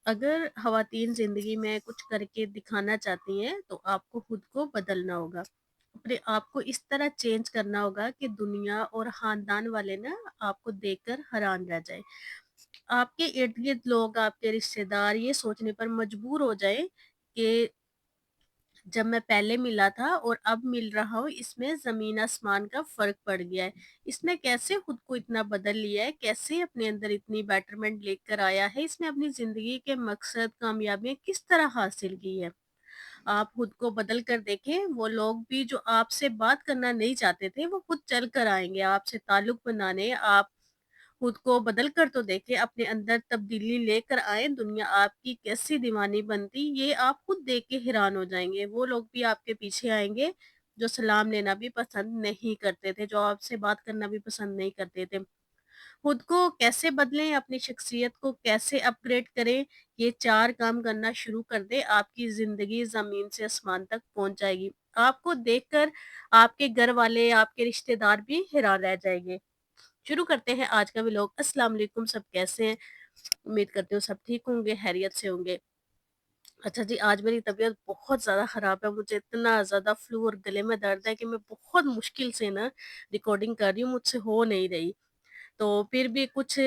अगर ख़वातीन ज़िंदगी में कुछ करके दिखाना चाहती हैं, तो आपको खुद को बदलना होगा। अपने आप को इस तरह चेंज करना होगा कि दुनिया और ख़ानदान वाले ना आपको देखकर हैरान रह जाएँ। आपके इर्द-गिर्द लोग, आपके रिश्तेदार ये सोचने पर मजबूर हो जाएँ कि जब मैं पहले मिला था और अब मिल रहा हूँ, इसमें ज़मीन आसमान का फ़र्क पड़ गया है। इसने कैसे खुद को इतना बदल लिया है, कैसे अपने अंदर इतनी बेटरमेंट लेकर आया है, इसने अपनी ज़िंदगी के मकसद, कामयाबियाँ किस तरह हासिल की है। आप खुद को बदल कर देखें, वो लोग भी जो आपसे बात करना नहीं चाहते थे, वो खुद चल कर आएँगे आपसे ताल्लुक़ बनाने। आप खुद को बदल कर तो देखें, अपने अंदर तब्दीली लेकर आएँ, दुनिया आपकी कैसी दीवानी बनती, ये आप खुद देख के हैरान हो जाएँगे। वो लोग भी आपके पीछे आएँगे, जो सलाम लेना भी पसंद नहीं करते थे, जो आपसे बात करना भी पसंद नहीं करते थे। खुद को कैसे बदलें, अपनी शख्सियत को कैसे अपग्रेड करें, ये 4 काम करना शुरू कर दें, आपकी ज़िंदगी ज़मीन से आसमान तक पहुँच जाएगी। आपको देखकर आपके घर वाले, आपके रिश्तेदार भी हैरान रह जाएँगे। शुरू करते हैं आज का व्लॉग। अस्सलाम वालेकुम, सब कैसे हैं? उम्मीद करती हूँ सब ठीक होंगे, खैरियत से होंगे। अच्छा जी, आज मेरी तबीयत बहुत ज़्यादा ख़राब है, मुझे इतना ज़्यादा फ्लू और गले में दर्द है कि मैं बहुत मुश्किल से ना रिकॉर्डिंग कर रही हूँ, मुझसे हो नहीं रही। तो फिर भी कुछ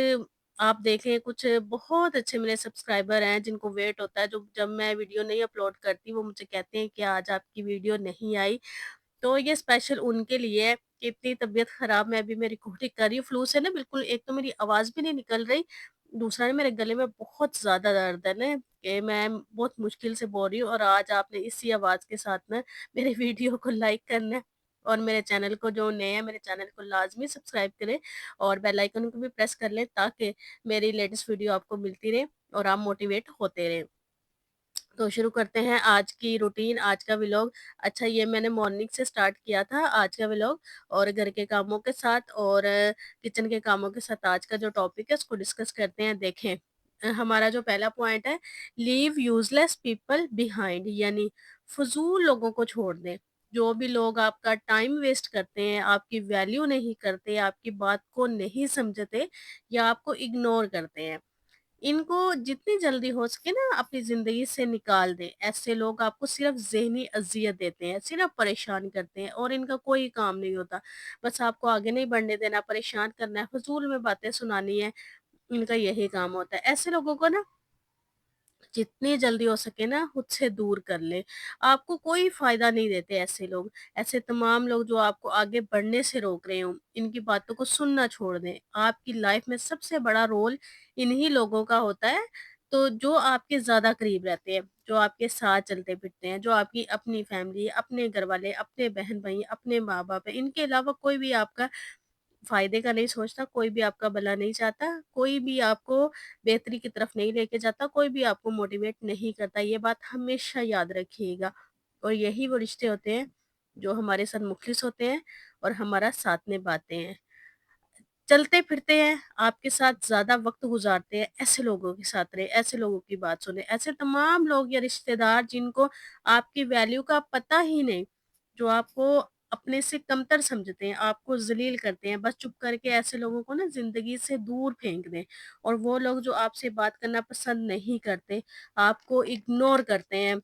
आप देखें, कुछ बहुत अच्छे मेरे सब्सक्राइबर हैं जिनको वेट होता है, जो जब मैं वीडियो नहीं अपलोड करती वो मुझे कहते हैं कि आज आपकी वीडियो नहीं आई। तो ये स्पेशल उनके लिए है कि इतनी तबीयत ख़राब मैं अभी मैं रिकॉर्डिंग कर रही हूँ फ्लू से ना, बिल्कुल एक तो मेरी आवाज़ भी नहीं निकल रही, दूसरा ना मेरे गले में बहुत ज़्यादा दर्द है ना, कि मैं बहुत मुश्किल से बोल रही हूँ। और आज आपने इसी आवाज़ के साथ ना मेरे वीडियो को लाइक करना है और मेरे चैनल को, जो नए हैं मेरे चैनल को लाज़मी सब्सक्राइब करें और बेल आइकन को भी प्रेस कर लें, ताकि मेरी लेटेस्ट वीडियो आपको मिलती रहे और आप मोटिवेट होते रहें। तो शुरू करते हैं आज की रूटीन, आज का व्लॉग। अच्छा, ये मैंने मॉर्निंग से स्टार्ट किया था आज का व्लॉग, और घर के कामों के साथ और किचन के कामों के साथ आज का जो टॉपिक है उसको डिस्कस करते हैं। देखें, हमारा जो पहला पॉइंट है, लीव यूजलेस पीपल बिहाइंड, यानी फजूल लोगों को छोड़ दें। जो भी लोग आपका टाइम वेस्ट करते हैं, आपकी वैल्यू नहीं करते, आपकी बात को नहीं समझते या आपको इग्नोर करते हैं, इनको जितनी जल्दी हो सके ना अपनी ज़िंदगी से निकाल दें। ऐसे लोग आपको सिर्फ़ ज़हनी अज़ियत देते हैं, सिर्फ़ परेशान करते हैं और इनका कोई काम नहीं होता। बस आपको आगे नहीं बढ़ने देना, परेशान करना है, फ़िज़ूल में बातें सुनानी है, इनका यही काम होता है। ऐसे लोगों को ना जितनी जल्दी हो सके ना खुद से दूर कर लें। आपको कोई फ़ायदा नहीं देते ऐसे लोग। ऐसे तमाम लोग जो आपको आगे बढ़ने से रोक रहे हों, इनकी बातों को सुनना छोड़ दें। आपकी लाइफ़ में सबसे बड़ा रोल इन्हीं लोगों का होता है, तो जो आपके ज़्यादा करीब रहते हैं, जो आपके साथ चलते-फिरते हैं, जो आपकी अपनी फ़ैमिली, अपने घरवाले, अपने बहन-भाई, अपने माँ-बाप हैं, इनके अलावा कोई भी आपका फ़ायदे का नहीं सोचता, कोई भी आपका भला नहीं चाहता, कोई भी आपको बेहतरी की तरफ नहीं लेके जाता, कोई भी आपको मोटिवेट नहीं करता। ये बात हमेशा याद रखिएगा। और यही वो रिश्ते होते हैं, जो हमारे साथ मुख़लिस होते हैं और हमारा साथ निभाते हैं। चलते-फिरते हैं, आपके साथ ज़्यादा वक़्त गुज़ारते हैं, ऐसे लोगों के साथ रहें, ऐसे लोगों की बात सुनें। ऐसे तमाम लोग या रिश्तेदार जिनको आपकी वैल्यू का पता ही नहीं, जो आपको अपने से कमतर समझते हैं, आपको ज़लील करते हैं, बस चुप करके ऐसे लोगों को ना ज़िंदगी से दूर फेंक दें। और वो लोग जो आपसे बात करना पसंद नहीं करते, आपको इग्नोर करते हैं,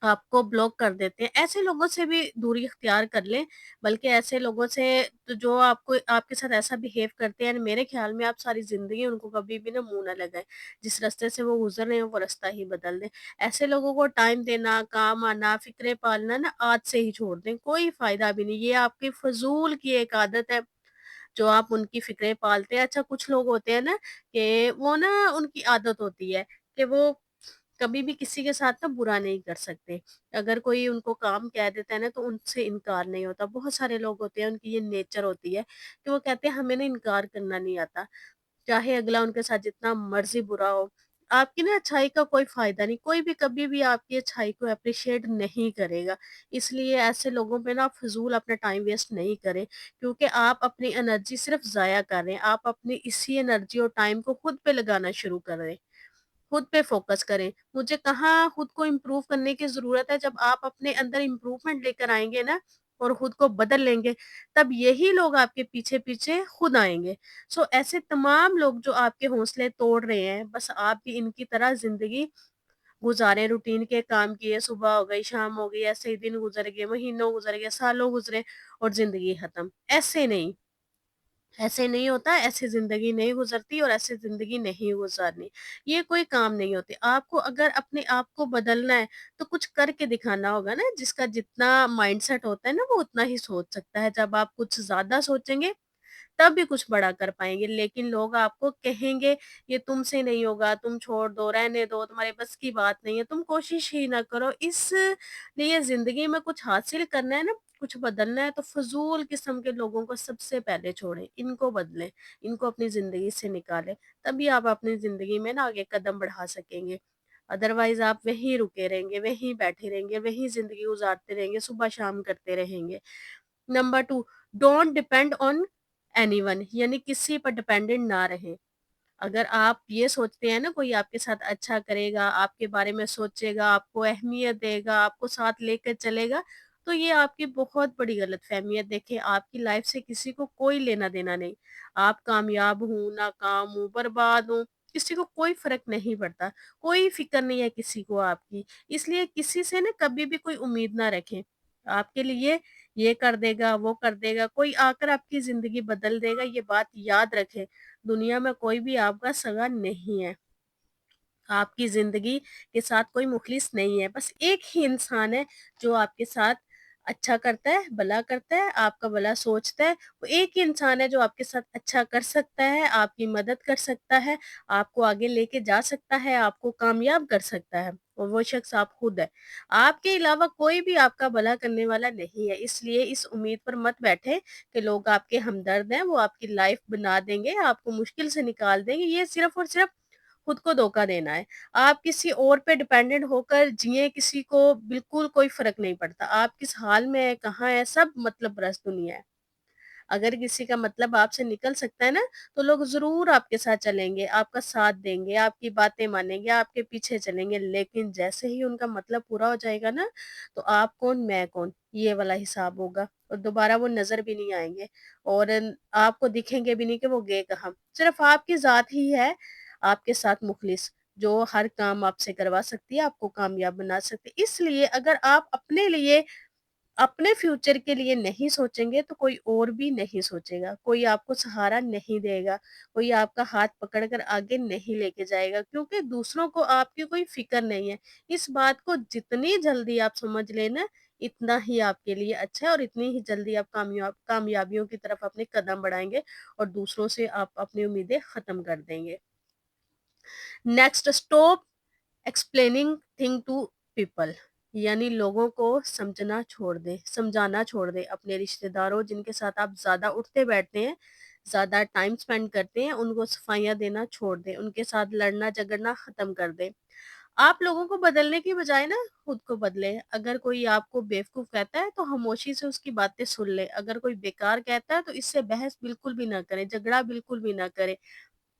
आपको ब्लॉक कर देते हैं, ऐसे लोगों से भी दूरी इख्तियार कर लें। बल्कि ऐसे लोगों से, तो जो आपको आपके साथ ऐसा बिहेव करते हैं, मेरे ख़्याल में आप सारी ज़िंदगी उनको कभी भी ना मुँह ना लगाएँ। जिस रास्ते से वो गुज़र रहे हैं वो रास्ता ही बदल दें। ऐसे लोगों को टाइम देना, काम आना, फ़िक्रें पालना ना आज से ही छोड़ दें, कोई फ़ायदा भी नहीं। ये आपकी फ़ुज़ूल की एक आदत है, जो आप उनकी फ़िक्रें पालते हैं। अच्छा, कुछ लोग होते हैं ना कि वो ना, उनकी आदत होती है कि वो कभी भी किसी के साथ ना बुरा नहीं कर सकते। अगर कोई उनको काम कह देता है ना तो उनसे इनकार नहीं होता। बहुत सारे लोग होते हैं, उनकी ये नेचर होती है कि वो कहते हैं हमें ना इनकार करना नहीं आता। चाहे अगला उनके साथ जितना मर्ज़ी बुरा हो। आपकी ना अच्छाई का कोई फ़ायदा नहीं, कोई भी कभी भी आपकी अच्छाई को एप्रिशिएट नहीं करेगा। इसलिए ऐसे लोगों पे ना फ़िज़ूल अपना टाइम वेस्ट नहीं करें, क्योंकि आप अपनी एनर्जी सिर्फ़ ज़ाया कर रहे हैं। आप अपनी इसी एनर्जी और टाइम को खुद पे लगाना शुरू करें। खुद पे फ़ोकस करें। मुझे कहाँ खुद को इम्प्रूव करने की ज़रूरत है, जब आप अपने अंदर इम्प्रूवमेंट लेकर आएँगे ना, और खुद को बदल लेंगे, तब यही लोग आपके पीछे-पीछे खुद आएँगे। सो ऐसे तमाम लोग जो आपके हौसले तोड़ रहे हैं, बस आप भी इनकी तरह ज़िंदगी गुज़ारें, रूटीन के काम किए, सुबह हो गई, शाम हो गई, ऐसे ही दिन गुज़र गए, महीनों गुज़र गए, सालों गुज़रे और ज़िंदगी खत्म। ऐसे नहीं होता, ऐसे ज़िंदगी नहीं गुज़रती और ऐसे ज़िंदगी नहीं गुज़ारनी। ये कोई काम नहीं होते। आपको अगर अपने आप को बदलना है, तो कुछ करके दिखाना होगा ना, जिसका जितना माइंडसेट होता है ना, वो उतना ही सोच सकता है। जब आप कुछ ज़्यादा सोचेंगे तब भी कुछ बड़ा कर पाएँगे, लेकिन लोग आपको कहेंगे, "ये तुमसे नहीं होगा, तुम छोड़ दो, रहने दो, तुम्हारे बस की बात नहीं है, तुम कोशिश ही ना करो।" इसलिए ज़िंदगी में कुछ हासिल करना है ना, कुछ बदलना है, तो फ़ज़ूल किस्म के लोगों को सबसे पहले छोड़ें, इनको बदलें, इनको अपनी ज़िंदगी से निकालें, तभी आप अपनी ज़िंदगी में ना आगे कदम बढ़ा सकेंगे। अदरवाइज़ आप वहीं रुके रहेंगे, वहीं बैठे रहेंगे, वहीं ज़िंदगी गुज़ारते रहेंगे, सुबह-शाम करते रहेंगे। Number 2, don't depend on anyone, यानी किसी पर डिपेंडेंट ना रहें। अगर आप ये सोचते हैं ना कोई आपके साथ अच्छा करेगा, आपके बारे में सोचेगा, आपको अहमियत देगा, आपको साथ लेकर चलेगा, तो ये आपकी बहुत बड़ी गलतफ़हमी है। देखिए, आपकी लाइफ़ से किसी को कोई लेना-देना नहीं। आप कामयाब हों, नाकाम हों, बर्बाद हों, किसी को कोई फ़र्क नहीं पड़ता। कोई फ़िक्र नहीं है किसी को आपकी। इसलिए किसी से ना कभी भी कोई उम्मीद ना रखें। आपके लिए ये कर देगा, वो कर देगा, कोई आकर आपकी ज़िंदगी बदल देगा, ये बात याद रखें। दुनिया में कोई भी आपका सगा नहीं है। आपकी ज़िंदगी के साथ कोई मुख़लिस नहीं है। बस एक ही इंसान है जो आपके साथ अच्छा करता है, भला करता है, आपका भला सोचता है। वो एक ही इंसान है जो आपके साथ अच्छा कर सकता है, आपकी मदद कर सकता है, आपको आगे लेके जा सकता है, आपको कामयाब कर सकता है और वो शख़्स आप खुद हैं। आपके अलावा कोई भी आपका भला करने वाला नहीं है। इसलिए इस उम्मीद पर मत बैठें कि लोग आपके हमदर्द हैं, वो आपकी लाइफ़ बना देंगे, आपको मुश्किल से निकाल देंगे। ये सिर्फ़ और सिर्फ़ खुद को धोखा देना है। आप किसी और पे डिपेंडेंट होकर जिएँ, किसी को बिल्कुल कोई फ़र्क नहीं पड़ता। आप किस हाल में हैं, कहाँ हैं, सब मतलब परस्त दुनिया है। अगर किसी का मतलब आपसे निकल सकता है ना, तो लोग ज़रूर आपके साथ चलेंगे, आपका साथ देंगे, आपकी बातें मानेंगे, आपके पीछे चलेंगे। लेकिन जैसे ही उनका मतलब पूरा हो जाएगा ना, तो आप कौन, मैं कौन, ये वाला हिसाब होगा और दोबारा वो नज़र भी नहीं आएँगे और आपको दिखेंगे भी नहीं कि वो गए कहाँ। सिर्फ़ आपकी ज़ात ही है आपके साथ मुख़लिस, जो हर काम आपसे करवा सकती है, आपको कामयाब बना सकती है। इसलिए अगर आप अपने लिए अपने फ्यूचर के लिए नहीं सोचेंगे तो कोई और भी नहीं सोचेगा। कोई आपको सहारा नहीं देगा, कोई आपका हाथ पकड़ कर आगे नहीं लेके जाएगा क्योंकि दूसरों को आपकी कोई फ़िक्र नहीं है। इस बात को जितनी जल्दी आप समझ लें ना, इतना ही आपके लिए अच्छा है और इतनी ही जल्दी आप कामयाबियों की तरफ अपने कदम बढ़ाएँगे और दूसरों से आप अपनी उम्मीदें ख़त्म कर देंगे। Next, stop explaining thing to people, यानी लोगों को समझाना छोड़ दें। अपने रिश्तेदारों जिनके साथ आप ज़्यादा उठते बैठते हैं, ज़्यादा टाइम स्पेंड करते हैं, उनको सफाइयाँ देना छोड़ दें, उनके साथ लड़ना झगड़ना ख़त्म कर दें। आप लोगों को बदलने की बजाय ना खुद को बदलें। अगर कोई आपको बेवकूफ़ कहता है तो खामोशी से उसकी बातें सुन लें। अगर कोई बेकार कहता है तो इससे बहस बिल्कुल भी ना करें, झगड़ा बिल्कुल भी ना करें।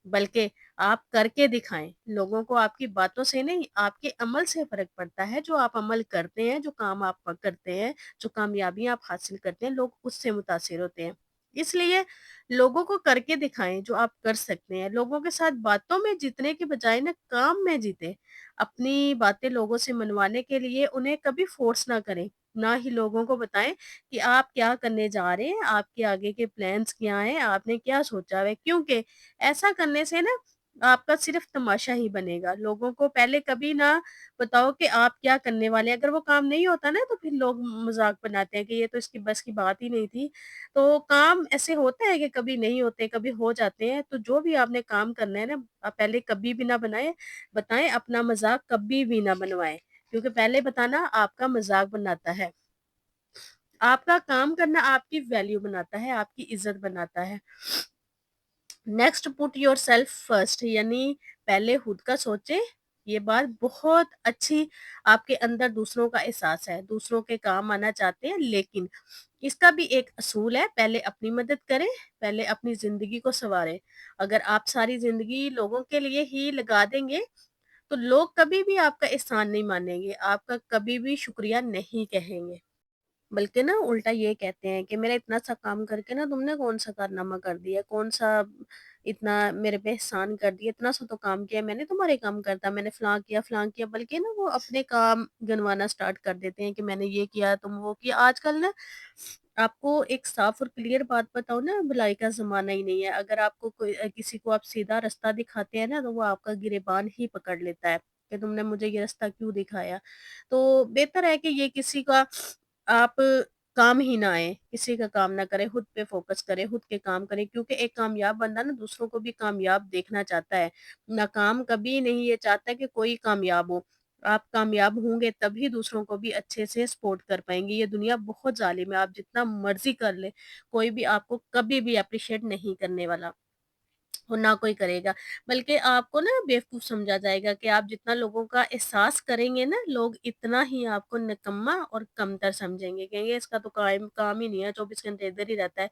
बल्कि आप करके दिखाएँ। लोगों को आपकी बातों से नहीं, आपके अमल से फ़र्क पड़ता है। जो आप अमल करते हैं, जो काम आप करते हैं, जो कामयाबियाँ आप हासिल करते हैं, लोग उससे मुतासिर होते हैं। इसलिए लोगों को करके दिखाएँ जो आप कर सकते हैं। लोगों के साथ बातों में जीतने की बजाय ना काम में जीतें। अपनी बातें लोगों से मनवाने के लिए उन्हें कभी फ़ोर्स ना करें। ना ही लोगों को बताएँ कि आप क्या करने जा रहे हैं, आपके आगे के प्लान्स क्या हैं, आपने क्या सोचा हुआ है। क्योंकि ऐसा करने से ना आपका सिर्फ तमाशा ही बनेगा। लोगों को पहले कभी ना बताओ कि आप क्या करने वाले हैं। अगर वो काम नहीं होता ना तो फिर लोग मज़ाक बनाते हैं कि ये तो इसकी बस की बात ही नहीं थी। तो काम ऐसे होता है कि कभी नहीं होते, कभी हो जाते हैं। तो जो भी आपने काम करना है ना, आप पहले कभी भी ना बताएँ, अपना मज़ाक कभी भी ना बनवाएँ। क्योंकि पहले बताना आपका मज़ाक बनाता है। आपका काम करना आपकी वैल्यू बनाता है, आपकी इज़्ज़त बनाता है। नेक्स्ट, पुट योरसेल्फ फर्स्ट, यानी पहले खुद का सोचें। ये बात बहुत अच्छी, आपके अंदर दूसरों का एहसास है, दूसरों के काम आना चाहते हैं, लेकिन इसका भी एक असूल है, पहले अपनी मदद करें, पहले अपनी ज़िंदगी को सँवारें। अगर आप सारी ज़िंदगी लोगों के लिए ही लगा देंगे, तो लोग कभी भी आपका एहसान नहीं मानेंगे, आपका कभी भी शुक्रिया नहीं कहेंगे। बल्कि ना उल्टा ये कहते हैं कि मेरा इतना सा काम करके ना तुमने कौन-सा कारनामा कर दिया, कौन-सा इतना मेरे पे एहसान कर दिया, इतना सा तो काम किया मैंने, तुम्हारे काम करता, मैंने फलाँ किया, बल्कि ना वो अपने काम गिनवाना स्टार्ट कर देते हैं कि मैंने ये किया, तुम वो किया। आजकल ना आपको एक साफ और क्लियर बात बताऊँ ना, भलाई का ज़माना ही नहीं है। अगर आपको किसी को आप सीधा रास्ता दिखाते हैं ना, तो वो आपका गिरेबान ही पकड़ लेता है कि तुमने मुझे ये रास्ता क्यों दिखाया। तो बेहतर है कि ये किसी का आप काम ही ना आए, किसी का काम ना करें, खुद पे फ़ोकस करें, खुद के काम करें, क्योंकि एक कामयाब बंदा ना दूसरों को भी कामयाब देखना चाहता है। नाकाम कभी नहीं ये चाहता कि कोई कामयाब हो। आप कामयाब होंगे तभी दूसरों को भी अच्छे से सपोर्ट कर पाएँगे। ये दुनिया बहुत ज़ालिम है, आप जितना मर्ज़ी कर लें, कोई भी आपको कभी भी एप्रिशिएट नहीं करने वाला। और ना कोई करेगा। बल्कि आपको ना बेवकूफ़ समझा जाएगा कि आप जितना लोगों का एहसास करेंगे ना, लोग इतना ही आपको निकम्मा और कमतर समझेंगे। कहेंगे इसका तो काम ही नहीं है, 24 घंटे इधर ही रहता है,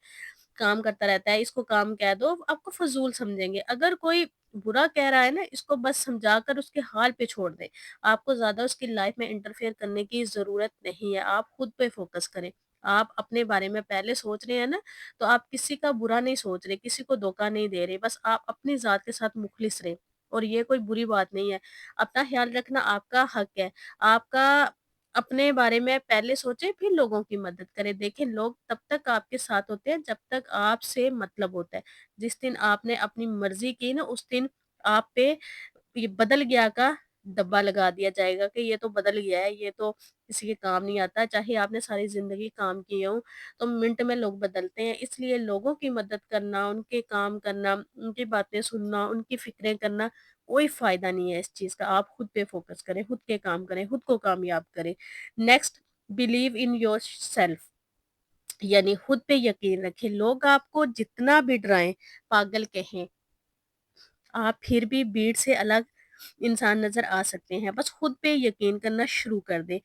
काम करता रहता है, इसको काम कह दो, आपको फ़ज़ूल समझेंगे। अगर कोई बुरा कह रहा है ना, इसको बस समझाकर उसके हाल पे छोड़ दें। आपको ज़्यादा उसकी लाइफ़ में इंटरफेयर करने की ज़रूरत नहीं है, आप खुद पे फ़ोकस करें। आप अपने बारे में पहले सोच रहे हैं ना, तो आप किसी का बुरा नहीं सोच रहे, किसी को धोखा नहीं दे रहे, बस आप अपनी ज़ात के साथ मुख़लिस रहें। और ये कोई बुरी बात नहीं है, अपना ख़्याल रखना आपका हक़ है। आपका अपने बारे में पहले सोचें, फिर लोगों की मदद करें। देखिए, लोग तब तक आपके साथ होते हैं, जब तक आपसे मतलब होता है। जिस दिन आपने अपनी मर्ज़ी की ना, उस दिन आप पे ये बदल गया का डब्बा लगा दिया जाएगा कि ये तो बदल गया है, ये तो किसी के काम नहीं आता। चाहे आपने सारी ज़िंदगी काम किए हों, तो मिनट में लोग बदलते हैं। इसलिए लोगों की मदद करना, उनके काम करना, उनकी बातें सुनना, उनकी फ़िक्रें करना, कोई फ़ायदा नहीं है इस चीज़ का। आप खुद पे फ़ोकस करें, खुद के काम करें, खुद को कामयाब करें। नेक्स्ट, बिलीव इन योरसेल्फ, यानी खुद पे यकीन रखें। लोग आपको जितना भी डराएँ, पागल कहें, आप फिर भी भीड़ से अलग इंसान नज़र आ सकते हैं। बस खुद पे यकीन करना शुरू कर दें।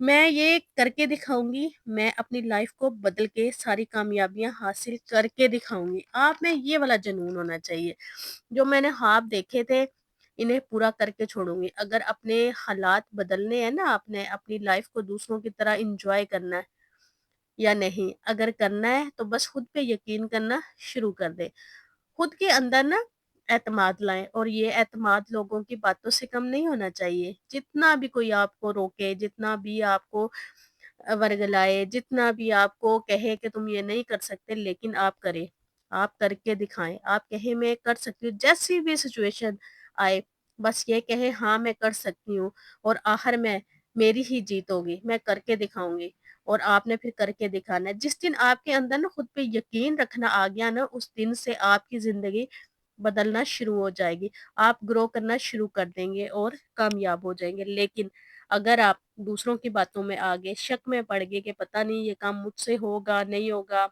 मैं ये करके दिखाऊँगी, मैं अपनी लाइफ़ को बदल के सारी कामयाबियाँ हासिल करके दिखाऊँगी। आप में ये वाला जुनून होना चाहिए। जो मैंने ख्वाब देखे थे, इन्हें पूरा करके छोड़ूँगी। अगर अपने हालात बदलने हैं ना, आपने अपनी लाइफ़ को दूसरों की तरह एन्जॉय करना है या नहीं, अगर करना है तो बस खुद पे यकीन करना शुरू कर दें। खुद के अंदर ना एतमाद लाएँ, और ये एतमाद लोगों की बातों से कम नहीं होना चाहिए। जितना भी कोई आपको रोके, जितना भी आपको वर्गलाए, जितना भी आपको कहे कि तुम ये नहीं कर सकते, लेकिन आप करें। आप करके दिखाएँ। आप कहें मैं कर सकती हूँ, जैसी भी सिचुएशन आए, बस ये कहें हाँ, मैं कर सकती हूँ और आखिर में मेरी ही जीत होगी, मैं करके दिखाऊँगी। और आपने फिर करके दिखाना है। जिस दिन आपके अंदर ना खुद पे यकीन रखना आ गया ना, उस दिन से आपकी ज़िंदगी बदलना शुरू हो जाएगी। आप ग्रो करना शुरू कर देंगे और कामयाब हो जाएँगे। लेकिन अगर आप दूसरों की बातों में आ गए, शक में पड़ गए कि पता नहीं ये काम मुझसे होगा, नहीं होगा,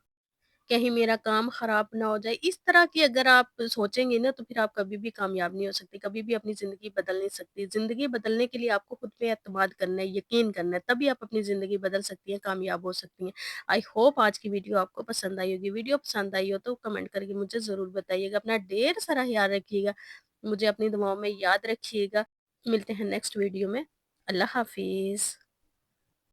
कहीं मेरा काम खराब ना हो जाए, इस तरह की अगर आप सोचेंगे ना, तो फिर आप कभी भी कामयाब नहीं हो सकते, कभी भी अपनी ज़िंदगी बदल नहीं सकती। ज़िंदगी बदलने के लिए आपको खुद पे एतमाद करना है, यकीन करना है, तभी आप अपनी ज़िंदगी बदल सकती हैं, कामयाब हो सकती हैं। आई होप आज की वीडियो आपको पसंद आई होगी। वीडियो पसंद आई हो तो कमेंट करके मुझे ज़रूर बताइएगा। अपना ढेर सारा ख़्याल रखिएगा। मुझे अपनी दुआओं में याद रखिएगा। मिलते हैं नेक्स्ट वीडियो में। अल्लाह हाफ़िज़।